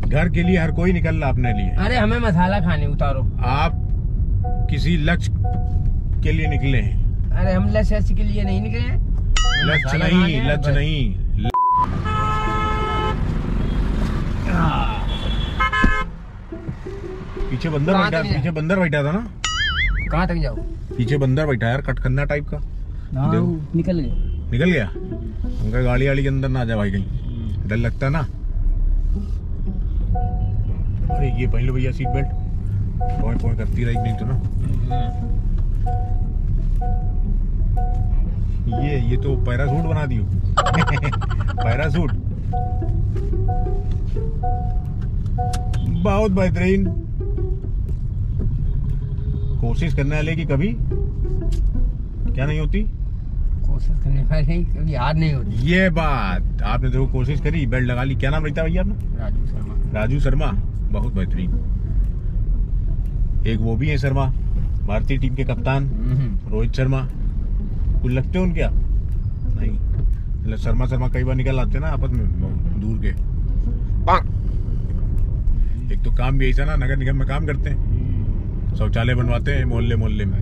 घर के लिए हर कोई निकल रहा अपने लिए। अरे हमें मसाला खाने उतारो। आप किसी लक्ष्य के लिए निकले हैं। अरे हम लक्ष्य के लिए नहीं निकले हैं। लक्ष्य नहीं, लक्ष्य नहीं। पीछे बंदर बैठा, पीछे बंदर बैठा था ना। कहाँ तक जाओ? पीछे बंदर बैठा यार, कटखन्ना टाइप का। निकल गए। निकल गया। उनका गाड़ी वाड़ी के अंदर ना जाए भाई, कहीं डर लगता ना। अरे ये पहन लो भैया सीट बेल्ट, पोय पोय करती रही नहीं तो ना। ये तो पैरासूट बना दियो। पैरासूट बहुत बेहतरीन। कोशिश करने वाले की कभी क्या नहीं होती, कोशिश करने वाले कभी हार नहीं होती। ये बात आपने देखो, कोशिश करी, बेल्ट लगा ली। क्या नाम रहता है भैया आपने? राजू शर्मा। राजू शर्मा, बहुत बेहतरीन। एक वो भी है शर्मा, भारतीय टीम के कप्तान रोहित शर्मा। कुछ लगते हो उनके? नहीं, शर्मा कई बार निकल आते ना आपस में दूर के। एक तो काम भी ऐसा ना, नगर निगम में काम करते हैं, शौचालय बनवाते हैं मोहल्ले मोहल्ले में।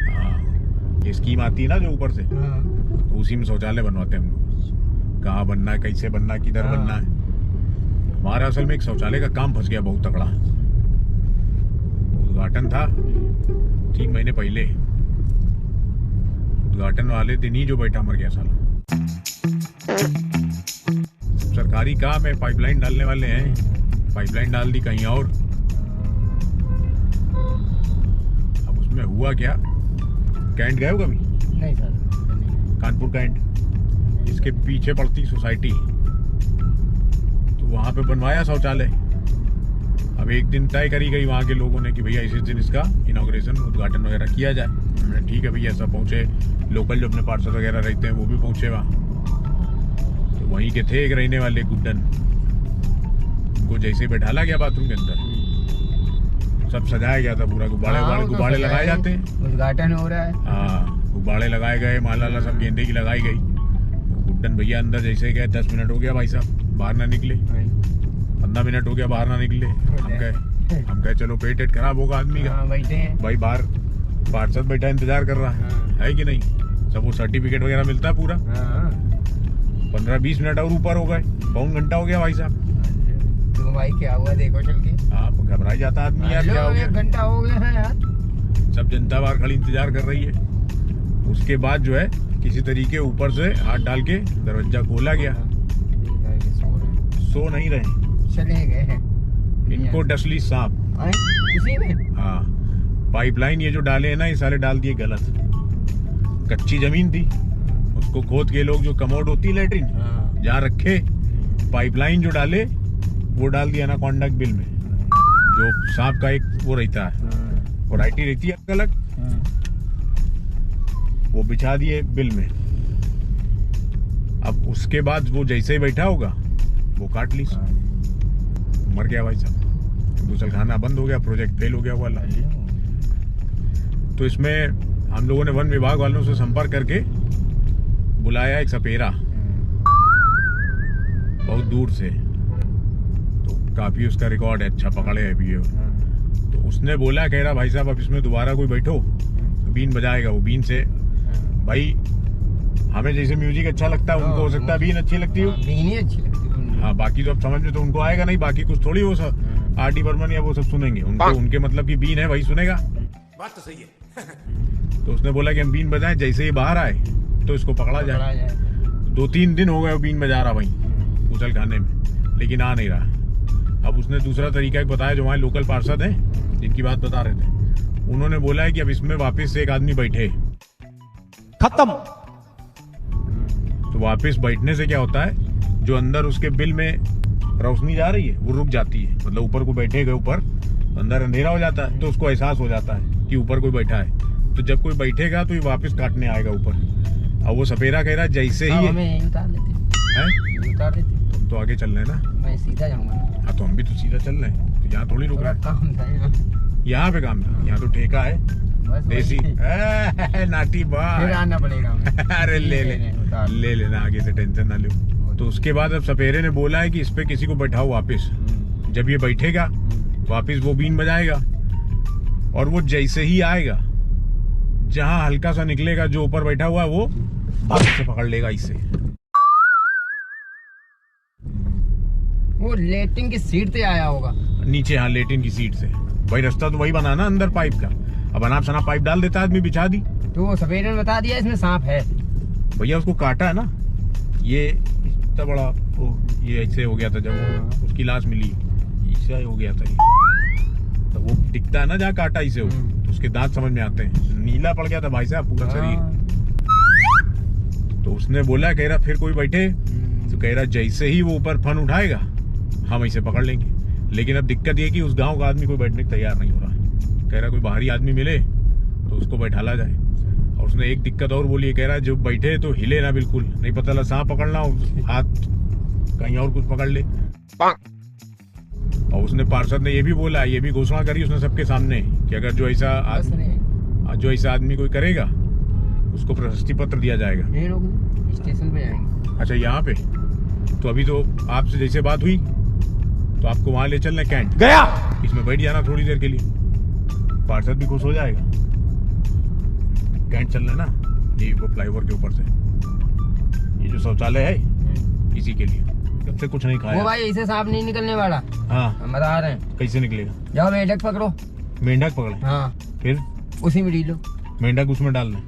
हाँ, ये स्कीम आती है ना जो ऊपर से, तो उसी में शौचालय बनवाते हैं हम लोग। कहाँ बनना है, कैसे बनना है, किधर बनना है। हमारा असल में एक शौचालय का काम फंस गया बहुत तगड़ा। उद्घाटन था 3 महीने पहले, उद्घाटन वाले दिन ही जो बैठा मर गया साला। सरकारी काम है, पाइपलाइन डालने वाले हैं, पाइपलाइन डाल दी कहीं और। अब उसमें हुआ क्या, कैंट गए हो कभी? नहीं सर। कानपुर कैंट, इसके पीछे पड़ती सोसाइटी, तो वहां पे बनवाया शौचालय। अब एक दिन तय करी गई वहाँ के लोगों ने कि भैया इसी दिन इसका इनॉग्रेशन, उद्घाटन वगैरह किया जाए। हमने ठीक है भैया, सब पहुँचे। लोकल जो अपने पार्षद वगैरह रहते हैं वो भी पहुँचे वहाँ। तो वहीं के थे एक रहने वाले गुड्डन, उनको जैसे बैठाला गया बाथरूम के अंदर, सब सजाया गया था पूरा। गुब्बारे लगाए जाते हैं, उद्घाटन हो रहा है। हाँ, गुब्बारे लगाए गए, माला सब गेंदे की लगाई गई। गुड्डन भैया अंदर जैसे गए, 10 मिनट हो गया भाई साहब, बाहर ना निकले। 15 मिनट हो गया, बाहर ना निकले। हम कहे चलो पेट खराब होगा आदमी का। बैठे हैं भाई, बाहर पार्षद बैठा इंतजार कर रहा है कि नहीं। सब वो सर्टिफिकेट वगैरह मिलता है पूरा। 15-20 मिनट और ऊपर हो गए, पौन घंटा हो गया भाई साहब। तो भाई क्या हुआ देखो चल के। आप घबरा जाता आदमी यार, क्या हो गया। 1 घंटा हो गया है यार। सब जनता बाहर खड़ी इंतजार कर रही है। उसके बाद जो है किसी तरीके ऊपर से हाथ डाल के दरवाजा खोला गया। सो नहीं रहे, चले गए हैं। इनको डसली सांप उसी में। हाँ, पाइपलाइन ये जो डाले हैं ना, ये सारे डाल दिए गलत। कच्ची जमीन थी, उसको खोद के लोग जो कमोड होती है लेटरिन जहाँ रखे, पाइपलाइन जो डाले वो डाल दिया ना कॉन्डक्ट बिल में, जो सांप का एक वो रहता है, वैरायटी रहती है अलग, वो बिछा दिए बिल में। अब उसके बाद वो जैसे ही बैठा होगा वो काट ली, मर गया भाई साहब। गुसलखाना बंद हो गया, प्रोजेक्ट फेल हो गया वाला। तो इसमें हम लोगों ने वन विभाग वालों से संपर्क करके बुलाया एक सपेरा बहुत दूर से, तो काफी उसका रिकॉर्ड है, अच्छा पकड़े है भी। तो उसने बोला, कह रहा भाई साहब अब इसमें दोबारा कोई बैठो तो बीन बजाएगा। वो बीन से भाई, हमें जैसे म्यूजिक अच्छा लगता है उनको हो सकता है बीन अच्छी लगती हो, बीन ही अच्छी लगती है। हाँ, बाकी तो अब समझ में तो उनको आएगा नहीं, बाकी कुछ थोड़ी वो सब आर डी बर्मन या वो सब सुनेंगे। उनको उनके मतलब की बीन है वही सुनेगा। बात तो सही है। तो उसने बोला कि हम बीन बजाएं, जैसे ही बाहर आए तो इसको पकड़ा जाए। 2-3 दिन हो गए बीन बजा रहा वहीं गुसलखाने में, लेकिन आ नहीं रहा। अब उसने दूसरा तरीका एक बताया, जो वहाँ लोकल पार्षद हैं जिनकी बात बता रहे थे, उन्होंने बोला है कि अब इसमें वापस से एक आदमी बैठे, खत्म। तो वापस बैठने से क्या होता है, जो अंदर उसके बिल में रोशनी जा रही है वो रुक जाती है। मतलब ऊपर को बैठे गए, ऊपर अंदर अंधेरा हो जाता है, तो उसको एहसास हो जाता है कि ऊपर कोई बैठा है। तो जब कोई बैठेगा तो ये वापस काटने आएगा ऊपर। अब वो सपेरा कह रहा है जैसे ही हमें उतार लेते। तुम तो आगे चल रहे हैं ना, मैं सीधा जाऊंगा। हाँ, तो हम भी तो सीधा चल रहे हैं, तो यहाँ थोड़ी रुक रहा है। काम था यहाँ पे काम था, यहाँ तो ठेका है देसी। नाटी बात, फिर आना पड़ेगा हमें। अरे ले लेना, आगे से टेंशन ना लो। तो उसके बाद अब सपेरे ने बोला है कि इस पे किसी को बैठाओ वापस, जब ये बैठेगा वापिस वो बीन बजाएगा और वो जैसे ही आएगा जहां हल्का सा निकलेगा जो ऊपर बैठा हुआ है वो हाथ से पकड़ लेगा इससे। वो लेटिंग की सीट से आया होगा नीचे, हाँ लेटिन की सीट से। भाई रास्ता तो वही बना ना अंदर पाइप का। अब अनाप शनाप पाइप डाल देता आदमी, बिछा दी। तो वो सफेद ने बता दिया इसमें सांप है। भैया उसको काटा है ना, ये इतना बड़ा ये ऐसे हो गया था जब वो उसकी लाश मिली, ऐसा हो गया था ये। तो वो दिखता है ना जहाँ काटा इसे हो, तो उसके दांत समझ में आते हैं। नीला पड़ गया था भाई साहब पूरा शरीर। तो उसने बोला, कह रहा फिर कोई बैठे, तो कह रहा जैसे ही वो ऊपर फन उठाएगा हम इसे पकड़ लेंगे। लेकिन अब दिक्कत ये कि उस गांव का आदमी कोई बैठने को तैयार नहीं हो रहा। कह रहा कोई बाहरी आदमी मिले तो उसको बैठाला जाए। और उसने एक दिक्कत और बोली, कह रहा जो बैठे तो हिले ना बिल्कुल, नहीं पता लगा सांप पकड़ना हाथ कहीं और कुछ पकड़ ले। और उसने पार्षद ने ये भी बोला, ये भी घोषणा करी उसने सबके सामने कि अगर जो ऐसा आदमी कोई करेगा उसको प्रशस्ति पत्र दिया जाएगा। स्टेशन पे जाएंगे। अच्छा यहाँ पे तो अभी तो आपसे जैसे बात हुई तो आपको वहां ले चलना कैंट गया, इसमें बैठ जाना थोड़ी देर के लिए, पार्षद भी खुश हो जाएगा। कैंट चलना ना, ये वो फ्लाईओवर के ऊपर से, ये जो शौचालय है इसी के लिए। कब से कुछ नहीं खाया। वो भाई ऐसे सांप नहीं निकलने वाला। हाँ हम बता रहे हैं। कैसे निकलेगा? जाओ मेंढक पकड़ो। मेंढक पकड़े? हाँ फिर उसी में ढीलो। मेंढक उसमें डालना?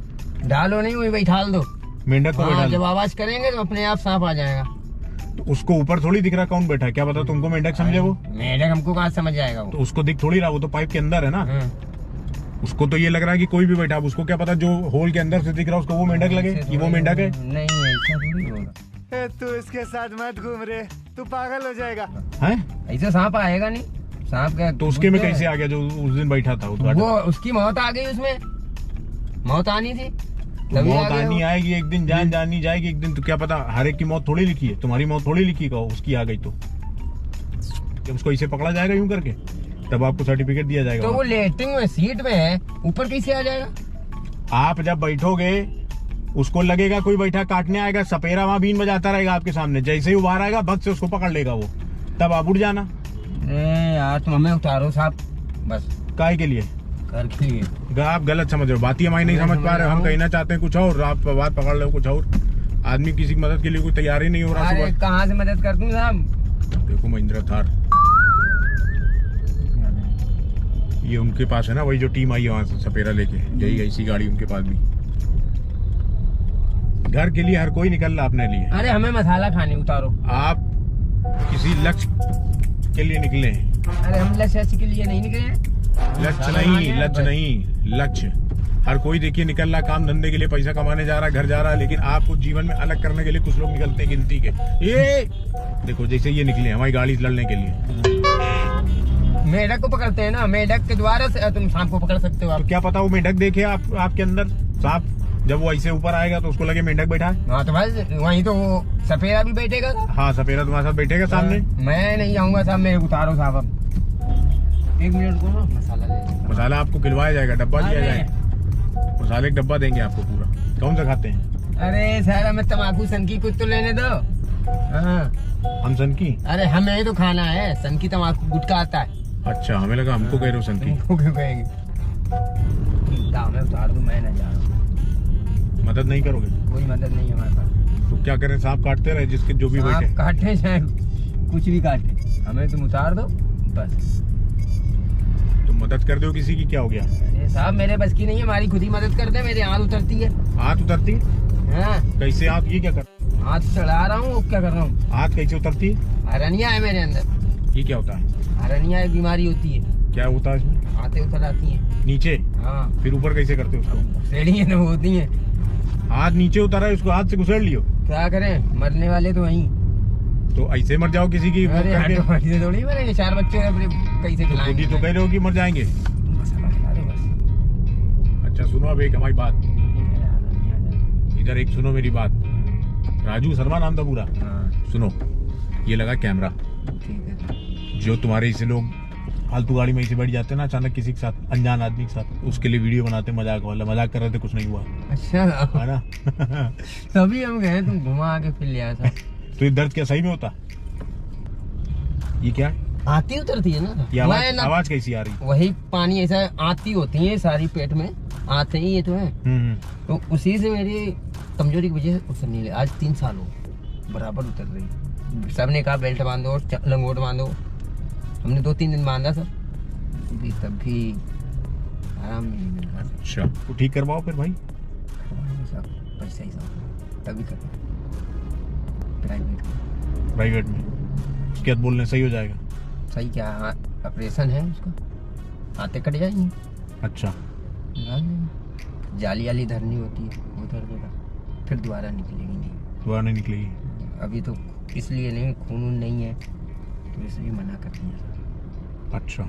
डालो नहीं, वही बैठाल दो। मेंढक को हाँ, बैठा जब आवाज करेंगे तो अपने आप सांप आ जाएगा। तो उसको ऊपर थोड़ी दिख रहा कौन बैठा है, क्या पता तुमको मेंढक समझे वो? मेंढक हमको कहाँ समझ जाएगा वो? तो उसको दिख थोड़ी रहा, वो तो पाइप के अंदर है ना। उसको तो ये लग रहा है कि कोई भी बैठा, उसको क्या पता जो होल के अंदर से दिख रहा है उसको वो मेंढक लगे कि वो मेंढक है। नहीं ऐसा थोड़ी होगा। तू इसके साथ मत घूम रे, तू पागल हो जाएगा। हैं? ऐसा सांप आएगा नहीं। सांप का तो उसके में कैसे आ गया जो उस दिन बैठा था? वो उसकी मौत आ गई, उसमें मौत आनी थी। तो मौत आनी आएगी एक दिन, जान जानी जाएगी एक दिन। तो क्या पता, हर एक की मौत थोड़ी लिखी है, तुम्हारी मौत थोड़ी लिखी है, उसकी आ गई तो जब उसको इसे पकड़ा जाएगा यूं करके तब आपको सर्टिफिकेट दिया जाएगा। तो वो लेटिंग में सीट में है, ऊपर कैसे आ जाएगा? आप जब बैठोगे उसको लगेगा कोई बैठा काटने आएगा, सपेरा वहां बीन बजाता रहेगा आपके सामने, जैसे ही वो बाहर आएगा भक्त से उसको पकड़ लेगा वो, तब आप उठ जाना। यार तुम हमें उतारो साहब बस। काय के लिए? कर के लिए। आप गलत समझ रहे हो, बात ही हमारी नहीं समझ पा रहे हो। हम कहना चाहते हैं कुछ और, आप बात पकड़ रहे हो कुछ और। आदमी किसी की मदद के लिए कोई तैयार ही नहीं हो रहा। अरे कहाँ से मदद कर दूं साहब? देखो महिंद्रा थार, ये उनके पास है ना, वही जो टीम आई है वहां से सपेरा लेके, यही ऐसी गाड़ी उनके पास भी। घर के लिए हर कोई निकल रहा अपने लिए। अरे हमें मसाला खाने उतारो। आप किसी लक्ष्य के लिए निकले हैं। अरे हम लक्ष्य के लिए नहीं निकले हैं। लक्ष्य नहीं, लक्ष्य। हर कोई देखिए निकल रहा काम धंधे के लिए, पैसा कमाने जा रहा है, घर जा रहा है, लेकिन आपको जीवन में अलग करने के लिए कुछ लोग निकलते हैं गिनती के। ये देखो जैसे ये निकले हमारी गाड़ी लड़ने के लिए। मेढक को पकड़ते हैं ना, मेढक के द्वारा से तुम सांप को पकड़ सकते हो। आप तो क्या पता वो मेढक देखे आपके अंदर सांप, जब वो ऐसे ऊपर आएगा तो उसको लगे मेंढक बैठा है। हाँ तो बस वहीं तो वो सपेरा भी बैठेगा। हाँ सपेरा तुम्हारे साथ बैठेगा सामने। मैं नहीं आऊंगा साहब, मेरे उतारो साहब। अब 1 मिनट को ना मसाला ले। मसाला आपको खिलवाया जाएगा, डब्बा दिया जाएगा, मसाले का डब्बा देंगे आपको पूरा। कौन सा खाते हैं? अरे सर हमें तम्बाकू सनकी कुछ तो लेने दो। हाँ हम सनकी? अरे हमें तो खाना है, सनकी तम्बाकू गुटखा आता है। अच्छा हमें लगा हमको कह रहे हो सनकी। क्यों कहेंगे? मैं उतार दूं, मैं नहीं जा रहा। मदद नहीं करोगे? कोई मदद नहीं है हमारे पास। तो क्या करें, सांप काटते रहे जिसके जो भी बैठे? काटे चाहे कुछ भी काटे, हमें तुम उतार दो बस। तुम मदद कर दो किसी की, क्या हो गया? अरे साहब मेरे बस की नहीं है, हमारी खुद ही मदद कर दे। मेरी हाथ उतरती है। हाथ उतरती? हाँ कैसे हाथ? ये क्या कर? हाथ चढ़ा रहा हूँ, क्या कर रहा हूँ? हाथ कैसे उतरती है? अरनिया है मेरे अंदर। ये क्या होता है? अरनिया एक बीमारी होती है। क्या होता है इसमें? हाथें उतर आती हैं नीचे। हाँ फिर ऊपर कैसे करते हो उसको? सीढ़ियाँ तो होती हैं। हाथ नीचे उतारा है, उसको हाथ से घुसेड़ लियो। क्या करें, मरने वाले तो वहीं। तो ऐसे मर जाओ किसी की अरे करके? हड्डी थोड़ी मरेंगे, 4 बच्चे अपने कैसे तो खिलाएंगे? खुद ही तो कह रहे हो कि मर जाएंगे। मसाला खिला दो बस। अच्छा सुनो अब एक हमारी बात, इधर एक सुनो मेरी बात। राजू शर्मा नाम था पूरा। हाँ सुनो, ये लगा कैमरा, ठीक है। जो तुम्हारे इसे लोग फालतू गाड़ी में ऐसे बैठ जाते हैं ना अचानक किसी के साथ, अनजान आदमी के साथ, उसके लिए वीडियो बनाते मजाक वाला, मजाक कर रहे थे, कुछ नहीं हुआ अच्छा है ना। तभी हम गए, तुम घुमा के फिर लिया था। तो ये दर्द क्या सही में होता? ये क्या है? आती उतरती है ना। ये मैं ना आवाज कैसी आ रही? वही पानी ऐसा आती होती है सारी पेट में, आते ही ये तो है। तो उसी से मेरी कमजोरी की वजह से उतर नहीं ले। आज 3 साल हो बराबर उतर रही। सबने कहा बेल्ट बांधो, लंगोट बांधो, हमने 2-3 दिन बांधा सर, तब भी आराम नहीं मिल रहा। अच्छा, तो ठीक करवाओ फिर भाई। सब पैसा ही सब तभी कर प्राइवेट में उसके बाद बोलने सही हो जाएगा। सही क्या, ऑपरेशन है उसका, आते कट जाएंगे। अच्छा, जाली वाली धरनी होती है, वो धर देगा, फिर दोबारा निकलेगी नहीं। दोबारा नहीं निकलेगी? अभी तो इसलिए नहीं, खून नहीं है तो इसलिए मना कर दिया। अच्छा।